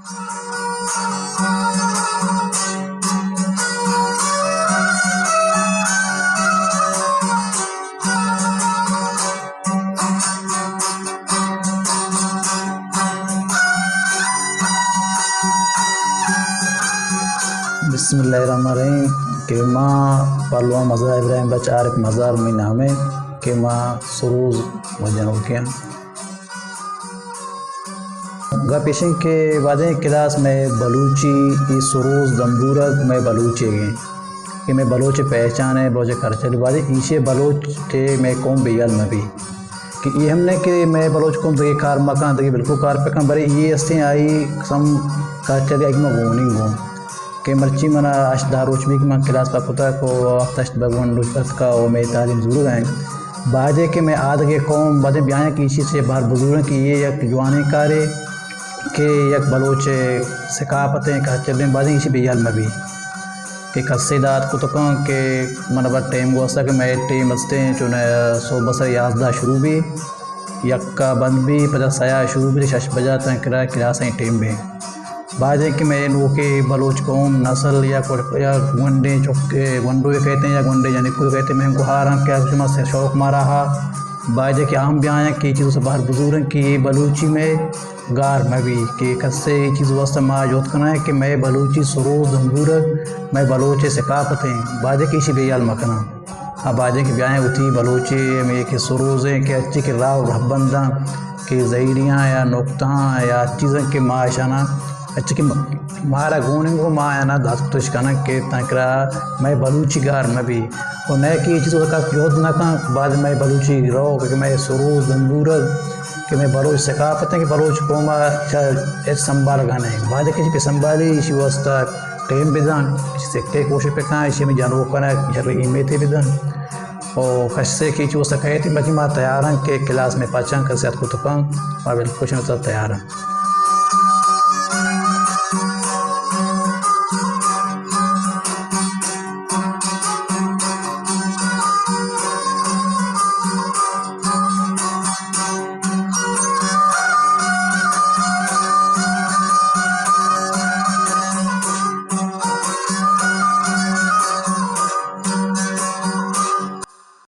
बिस्मिल्लाहिर्रहमानिर्रहीम कि माँ पालवा मज़ा इब्राहिम बचार मज़ार में नामे कि माँ सरूज वजन के गपेशन के वादे क्लास में बलूची ई सरूज दम्बूरग में बलूची गए कि मैं बलोच पहचान है बोझे कर चल वादे ईशे बलोच थे मैं कौम बेयल में भी कि ये हमने कि मैं बलोच को बे कार मकान तक बिल्कुल कार पे कम बड़े ये अस्ते आई सम का चले आई मैं गोनिंग गो कि मर्ची मना अशदार रोच भी कि मैं क्लास पर पुता को तश्त भगवान रुचपत का और मैं तालीम ज़रूर आए बाजे कि मैं आद के कौम बदे ब्याह की इसी से बाहर बुजुर्ग की ये एक जवानी कारे के एक बलोच सकाफतें का चलने बाजे इसी बेयाल में भी कि कस्सेदात को तो कहूँ कि मनबा टेम गोस्ता कि मैं टेम बसते हैं चुने 100 बसर याजदा शुरू भी यक्का बंद भी 50 सया शुरू भी 6 बजा तक किरा सही टेम भी बाजे कि मैं नो के बलोच कौम नस्ल या वनडे चौके वनडो कहते हैं या वनडे यानी कुल कहते हैं मैं हमको हारा क्या कुछ से शौक मारा हा बाजे कि आम ब्याह की चीज़ों से बाहर बुजुर्ग की बलूची में गार में भी कि कस्से चीज़ वास्ते माँ जोत करना है कि मैं बलूची सरोज दम्बूरग मैं बलोचे सकाफतें बाजे की इसी बेयाल मखना अब बाजे की ब्याह उठी बलोचे में कि सरोज़ें के अच्छी के राव रहबंदा कि जहरियाँ या नुकता या चीज़ें के माशाना अच्छे कि मारा गोने को माँ है ना दास तो शिकाना के तकरा मैं बलूची गार में भी और नए की चीज़ का योद ना का बाद में बलूची रो कि मैं सरूज दम्बूरग कि मैं बलोच सकाफतें कि बलोच कोमा अच्छा संभाल गाने बाद किसी पे संभाली इसी वास्ता टेम बिदान इससे के कोशिश पे कहाँ इसी में जानवर करना जरूर इमें थे बिदान और कस्से की चीज़ कहे थी बाकी माँ तैयार हैं कि क्लास में पाचन कर से आपको तो कम और बिल्कुल तैयार हैं।